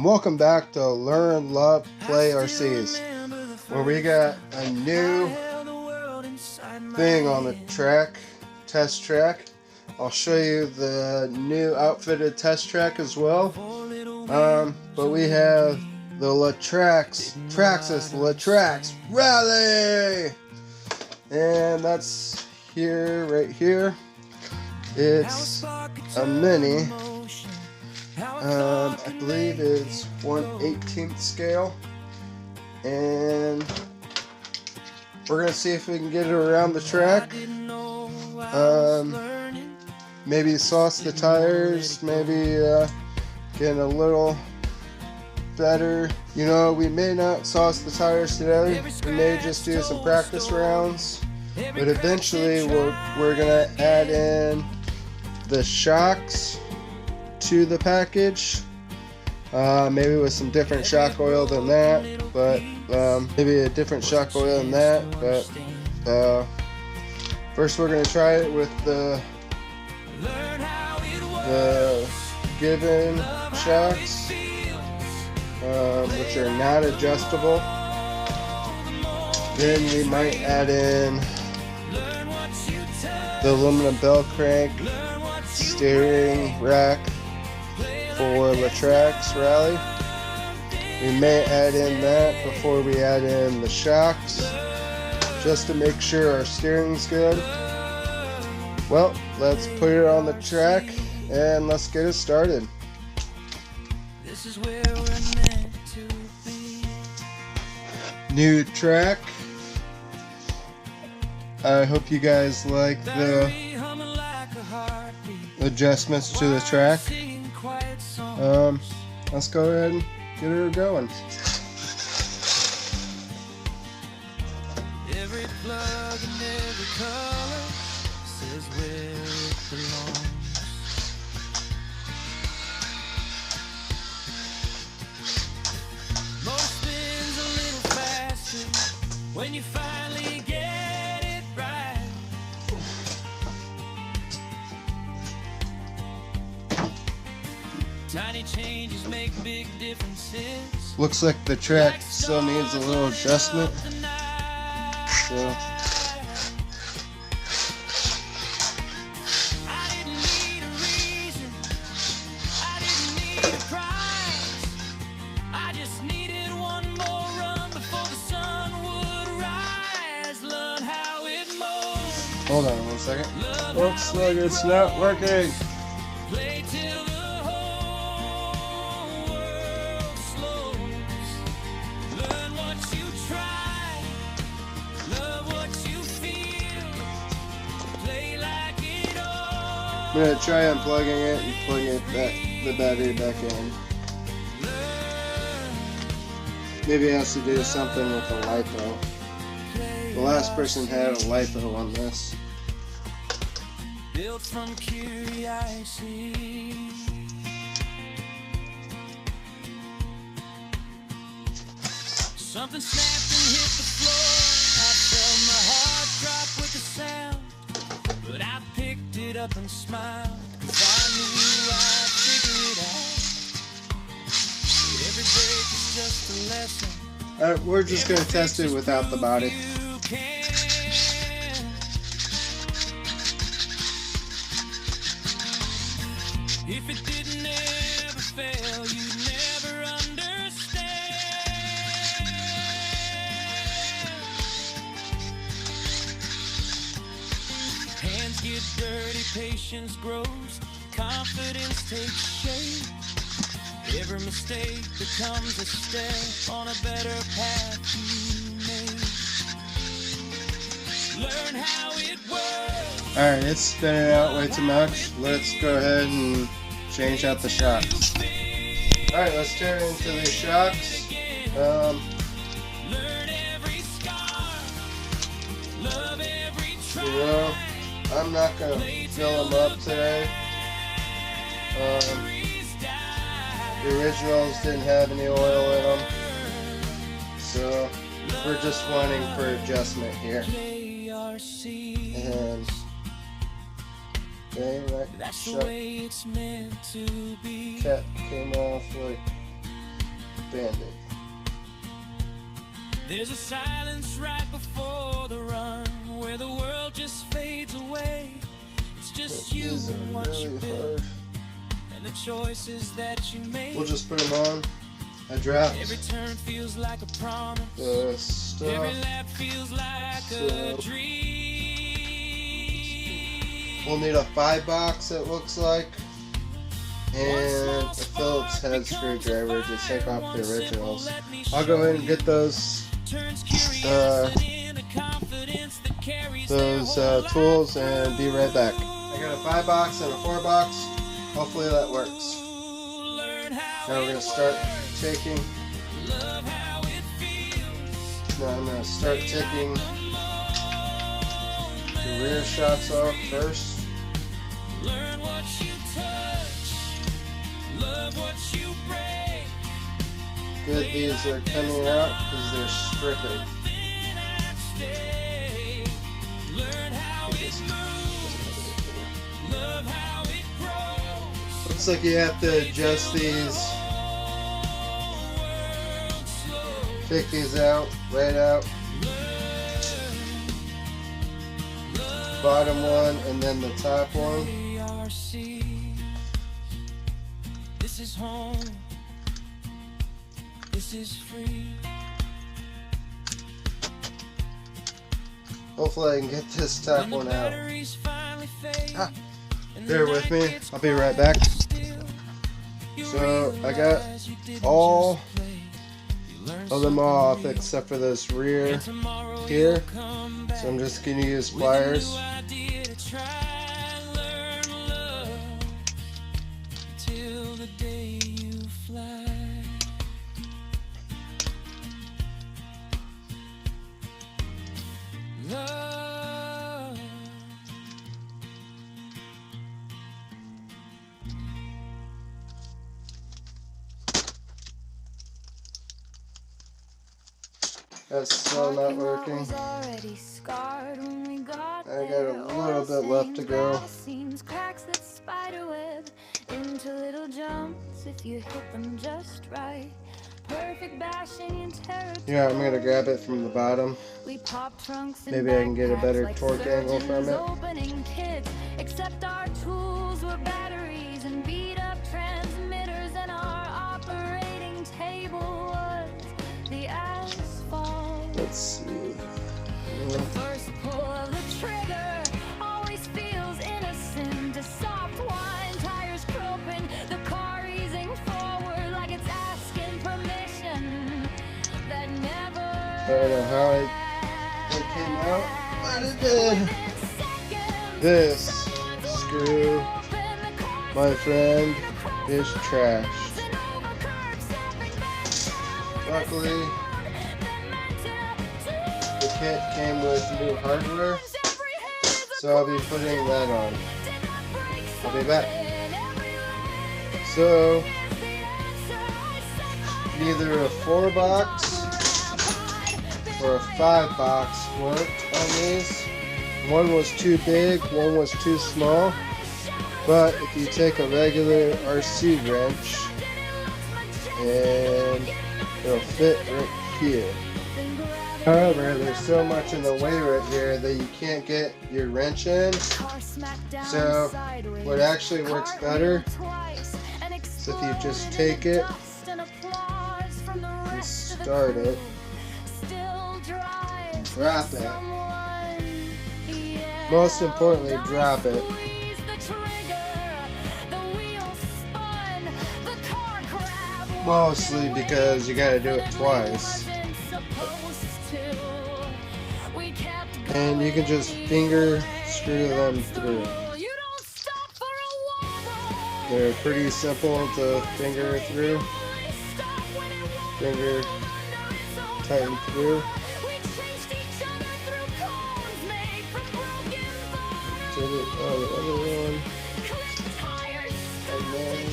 and welcome back to Learn, Love, Play, RCs, where we got a new thing on the track, test track. I'll show you the new outfitted test track as well. But we have the Latrax Rally, and that's here, right here. It's a mini. I believe it's 1/18th scale, and we're gonna see if we can get it around the track. Maybe sauce the tires, maybe get a little better. You know, we may not sauce the tires today. We may just do some practice rounds, but eventually we're gonna add in the shocks to the package, maybe with some different shock oil than that, but maybe a different shock oil than that. But first we're going to try it with the given shocks, which are not adjustable. Then we might add in the aluminum bell crank steering rack for Latrax Rally. We may add in that before we add in the shocks, just to make sure our steering's good. Well, let's put it on the track and let's get it started. This is where we're meant to be. New track. I hope you guys like the adjustments to the track. Let's go ahead and get her going. Every plug and every color says where it belongs. Most spins a little faster when you finally get it right. Tiny changes make big differences. Looks like the track still needs a little adjustment. So I didn't need a reason. I didn't need a prize. I just needed one more run before the sun would rise. Learn how it moves. Hold on 1 second. Looks like it's not working. Play till the I'm going to try unplugging it and plug it back, the battery back in. Maybe it has to do something with the LiPo. The last person had a LiPo on this. Built from curiosity. Something snapped and hit the floor. I felt my heart drop with the sound. But I picked it up and smiled, 'cause I knew I'd figure it out. Every break is just a lesson. We're just going to test it without the body. If it didn't ever fail, you'd never understand. Hands get dirty, patience grows, confidence takes shape. Every mistake becomes a step on a better path you make. Learn how it works. Alright, it's spinning out way too much. Let's go ahead and change out the shocks. Alright, let's turn into the shocks. I'm not going to fill them up today. The originals didn't have any oil in them, so we're just wanting for adjustment here. And okay, that cap came off like Band-Aid. There's a silence right before the run, where the world just fades away. It's just you and what you build, and the choices that you make. We'll just put them on. I draft. Every turn feels like a promise. The stuff. Every lap feels like a dream. We'll need a 5-box, it looks like, and a Phillips head screwdriver to take off the originals. I'll go ahead and get those tools and be right back. I got a 5-box and a 4-box. Hopefully that works. Now we're going to start taking. Now I'm going to start taking the rear shots off first. Learn what you touch, love what you break. Good, these are coming out because they're stripping. Learn how it moves, love how it grows. Looks like you have to adjust these. Take these out, right out. Bottom one and then the top one. This is home. This is free. Hopefully I can get this top one out. Bear with me, I'll be right back. So I got all of them off except for this rear here. So I'm just going to use pliers. That's still not working. I got a little bit left to go. Yeah, I'm gonna grab it from the bottom. Maybe I can get a better torque angle from it. Except our tools were batteries and beat up transmitters, and our operating table was the asphalt. Let's see. The first pull of the trigger always feels innocent. A soft whine, tires groping, the car easing forward like it's asking permission. That never. I don't know how it came out, but it did. This screw, my friend, is trashed. Luckily, the kit came with new hardware, so I'll be putting that on. I'll be back. So, either a 4-box or a 5-box worked on these. One was too big, one was too small, but if you take a regular RC wrench, and it'll fit right here. However, there's so much in the way right here that you can't get your wrench in, so what actually works better is if you just take it and start it, drop it. Most importantly, drop it. Mostly because you gotta do it twice. And you can just finger screw them through. They're pretty simple to finger through. Finger tighten through. To the other one, and then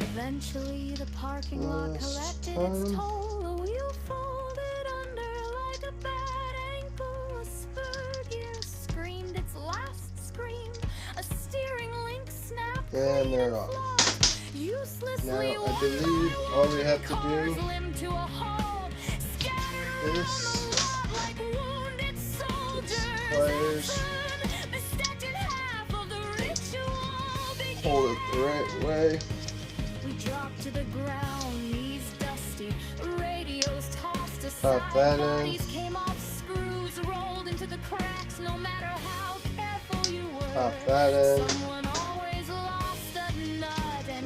eventually the parking lot collected its toll. The wheel folded under like a bad ankle, a spur And they're on. Now, I believe all we have to do is pliers, hold it the right way. Pop that in. Pop that in.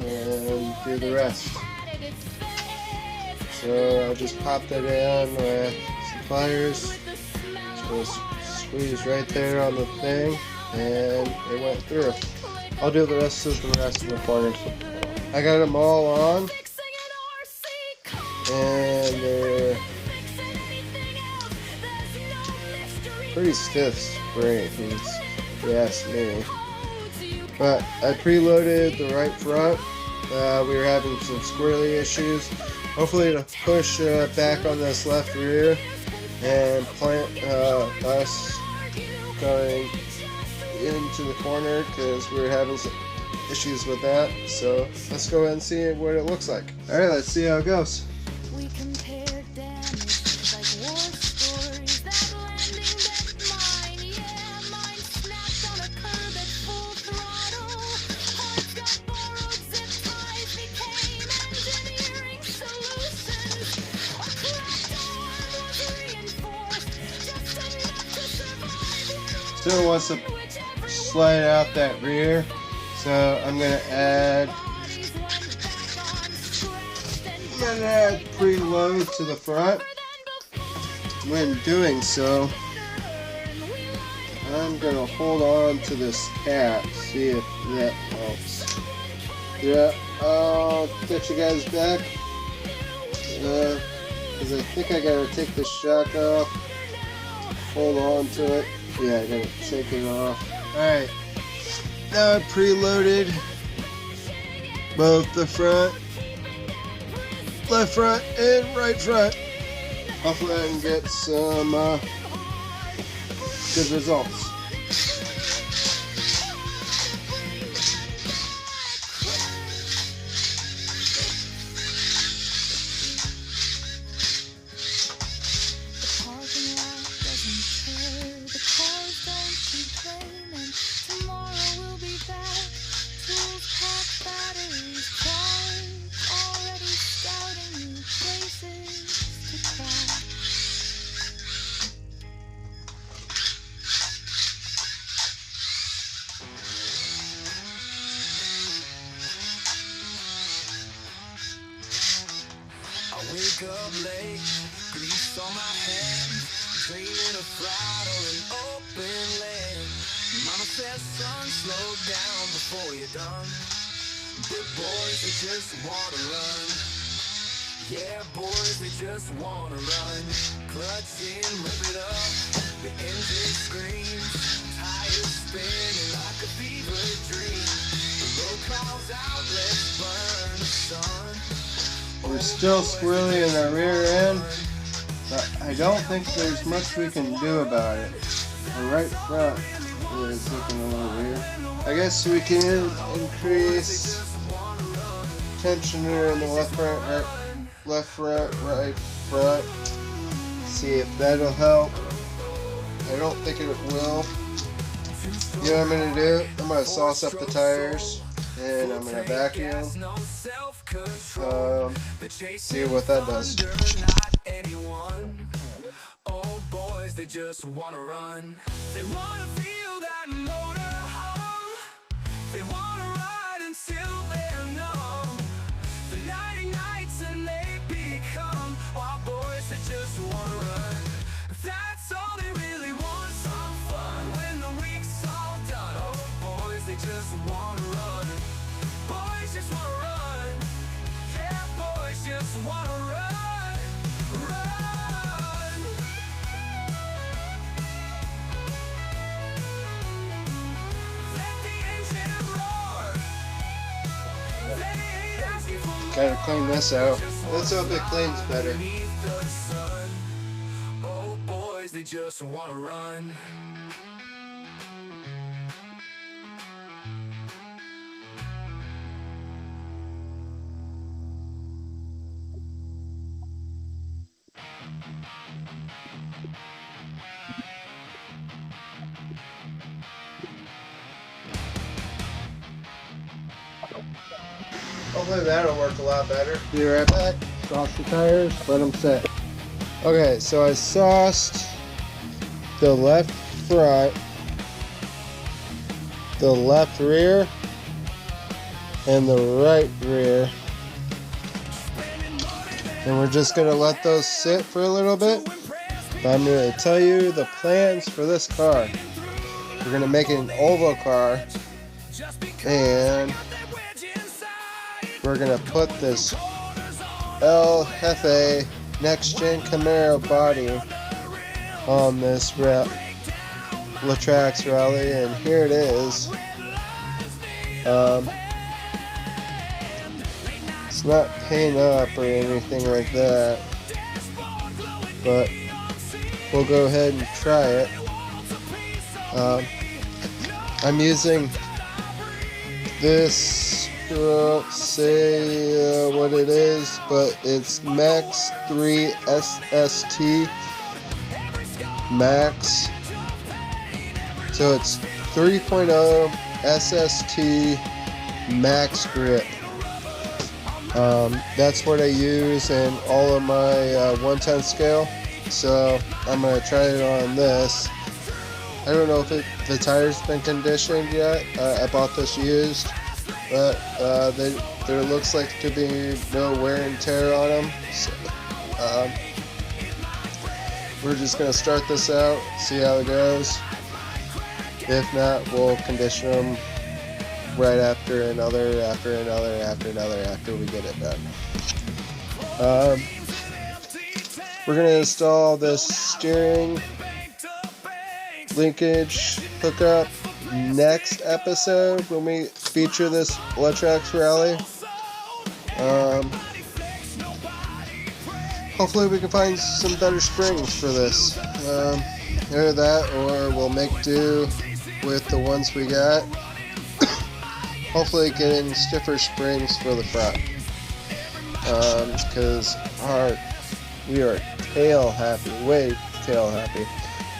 And do the rest. So I just popped it in with some pliers. Just squeeze right there on the thing, and it went through. I'll do the rest of the corners. I got them all on, and they're pretty stiff springs, if you ask me. But I preloaded the right front. We were having some squirrely issues. Hopefully to push back on this left rear and plant us going into the corner, because we were having some issues with that. So let's go ahead and see what it looks like. Alright, let's see how it goes. Still wants to slide out that rear, so I'm gonna add preload to the front. When doing so, I'm gonna hold on to this cap, see if that helps. Yeah, I'll get you guys back, because I think I gotta take this shock off, hold on to it. Yeah, I gotta take it off. Alright, now I preloaded both the front, left front, and right front. Hopefully I can get some good results. Wake up late, grease on my hands, dreaming of throttle and open land. Mama says, son, slow down before you're done. Big boys, they just wanna run. Yeah, boys, they just wanna run. Clutch in, rip it up, the engine screams, tires spinning like a fever dream. The road calls out, let's burn the sun. We're still squirrely in our rear end, but I don't think there's much we can do about it. The right front is looking a little weird. I guess we can increase tensioner in the left front, right front. See if that'll help. I don't think it will. You know what I'm gonna do? I'm gonna sauce up the tires, and I'm gonna vacuum. See what that does. Oh, boys, they just wanna run. They wanna feel that motor hum. They wanna ride until they're numb. The nighty nights and they become wild boys that just wanna run. That's all they really want, some fun. When the week's all done, oh, boys, they just wanna run. Boys just wanna run. Yeah, boys just wanna run, run. Let the engine roar. They ain't asking for more. Gotta clean this out. Let's hope it cleans better. Beneath the sun. Oh, boys, they just wanna run. Hopefully that'll work a lot better. Be right back. Sauce the tires, let them sit. Okay, so I sauced the left front, the left rear, and the right rear. And we're just gonna let those sit for a little bit. But I'm gonna tell you the plans for this car. We're gonna make it an oval car, and we're gonna put this El Jefe Next Gen Camaro body on this Latrax Rally, and here it is. It's not paint up or anything like that, but we'll go ahead and try it. I'm using this, say what it is, but it's Max 3 SST Max. So it's 3.0 SST Max grip. That's what I use in all of my 110 scale. So I'm going to try it on this. I don't know if the tire's been conditioned yet. I bought this used, but there looks like to be no wear and tear on them. So, we're just going to start this out, see how it goes. If not, we'll condition them right after another, after we get it done. We're going to install this steering linkage hookup next episode when we feature this Latrax Rally. Hopefully we can find some better springs for this. Either that, or we'll make do with the ones we got. Hopefully getting stiffer springs for the front. Because we are tail happy, way tail happy.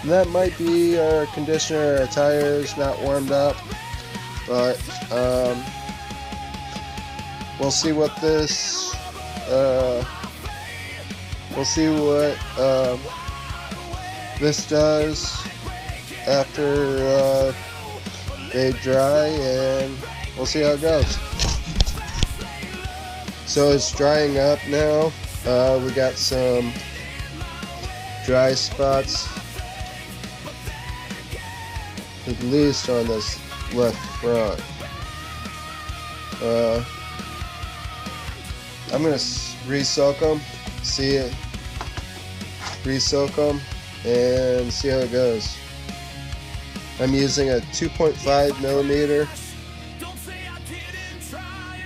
And that might be our conditioner, our tires not warmed up, but we'll see what this, this does after they dry, and we'll see how it goes. So it's drying up now. We got some dry spots, at least on this left front. I'm gonna re-soak them, re-soak them, and see how it goes. I'm using a 2.5 millimeter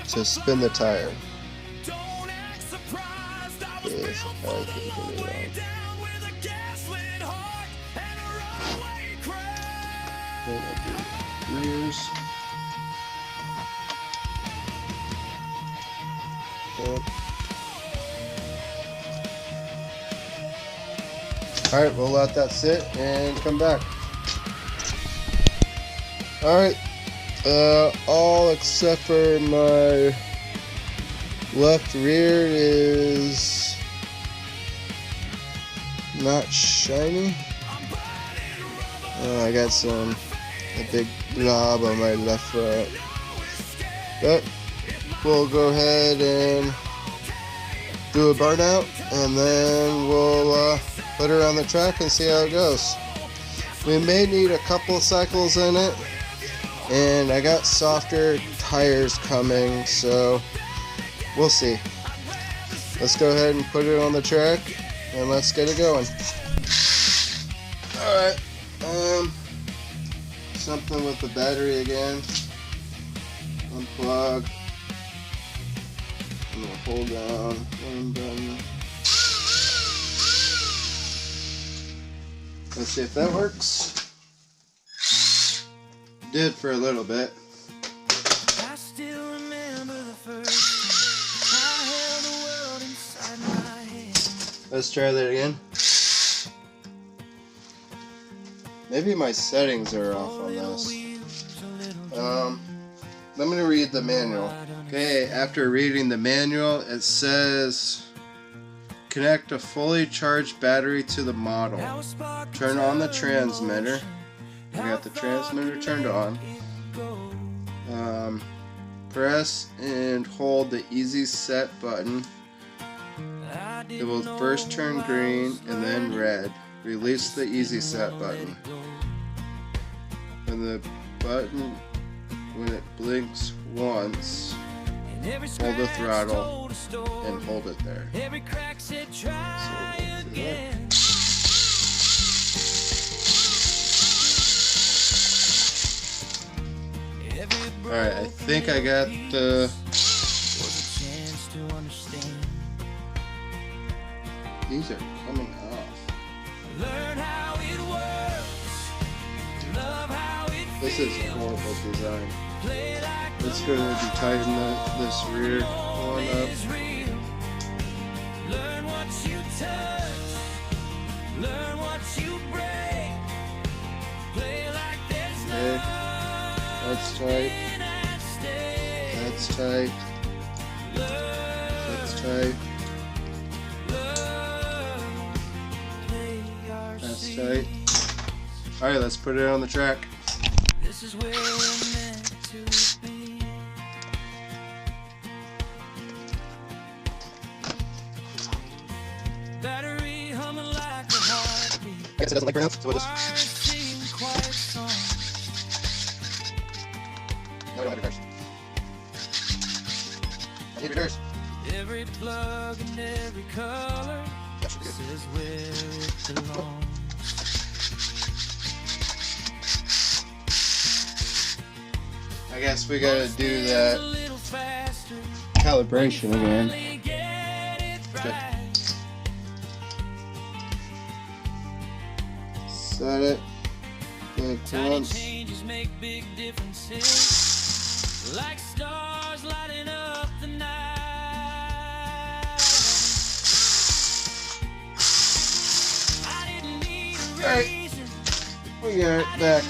to spin the tire. If I can get it on. Rears. Yep. Alright, we'll let that sit and come back. Alright, all except for my left rear is not shiny. I got a big blob on my left front, but we'll go ahead and do a burnout, and then we'll put her on the track and see how it goes. We may need a couple cycles in it, and I got softer tires coming, so we'll see. Let's go ahead and put it on the track, and let's get it going. Alright, something with the battery again. Unplug. I'm gonna hold down one button. Let's see if that works. Did for a little bit. I still remember the first time I held the world inside my Let's try that again. Maybe my settings are off on this. Let me read the manual. Okay, after reading the manual, it says connect a fully charged battery to the model. Turn on the transmitter. I got the transmitter turned on. Press and hold the easy set button. It will first turn green and then red. Release the easy set button. When it blinks once, hold the throttle and hold it there. Alright, I think I got the... These are coming off. This is a horrible design. It's going to be tighten this rear one up. Okay. That's tight. That's tight. That's tight. That's tight. Alright, let's put it on the track. This is where we're meant to be. Battery humming like a heartbeat. I guess it doesn't like burn out, so we'll just... No, we don't have reverse. I need reverse. Every plug and every color. That should be good. This is where it belongs. I guess we gotta do that calibration again. Okay. Set it. Blink once. Like stars lighting up the night. I didn't need a reason. Alright, we got it back.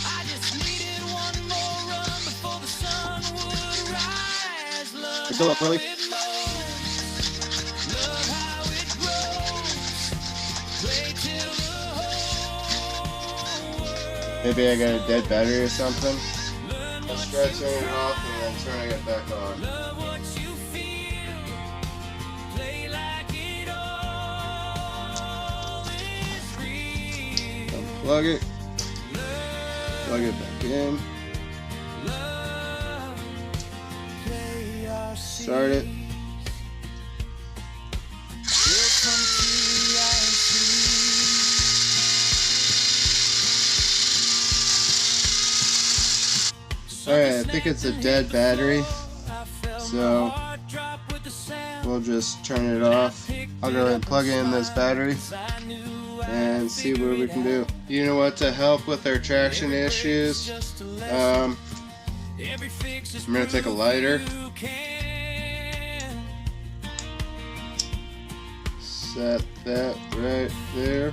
I just needed one more run before the sun would rise. Love still up, really? Love how it grows. Play till the whole world. Maybe I got a dead battery or something. Let's try turning it off and then turning it back on. Unplug it. Plug it back in. Start it. Alright, I think it's a dead battery, so we'll just turn it off. I'll go ahead and plug in this battery and see what we can do. You know what, to help with our traction issues, I'm going to take a lighter, set that right there,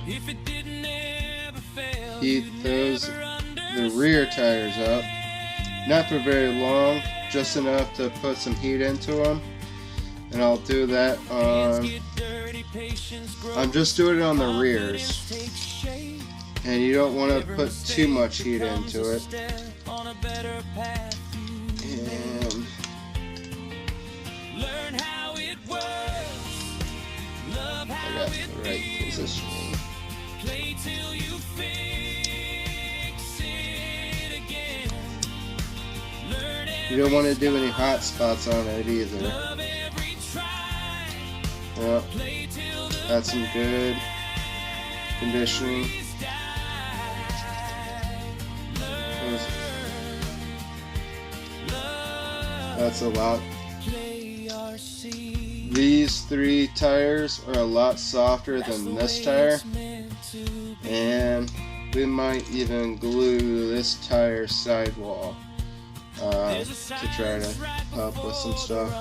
heat the rear tires up. Not for very long, just enough to put some heat into them. And I'll do that on... I'm just doing it on the rears. And you don't want to put too much heat into it. And... I got the right position. You don't want to do any hot spots on it either. Yep. That's some good conditioning. That's a lot. These three tires are a lot softer than this tire. And we might even glue this tire sidewall. To try to help with some stuff.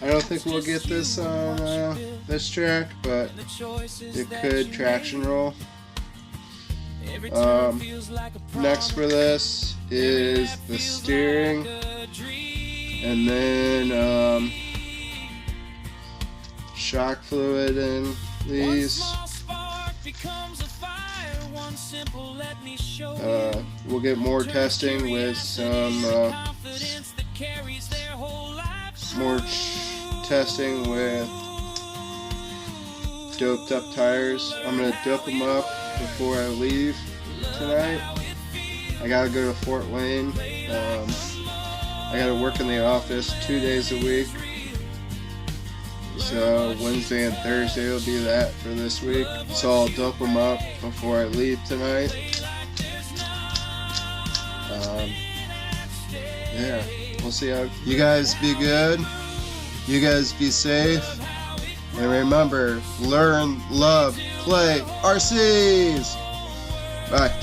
I don't think we'll get this on this track, but it could traction roll. Next for this is the steering, and then shock fluid in these. We'll get more testing with some more testing with doped up tires. I'm gonna dope them up before I leave tonight. I gotta go to Fort Wayne. I gotta work in the office 2 days a week. So Wednesday and Thursday will be that for this week. So I'll dope them up before I leave tonight. Yeah, we'll see how. You guys be good. You guys be safe. And remember, learn, love, play RCs. Bye.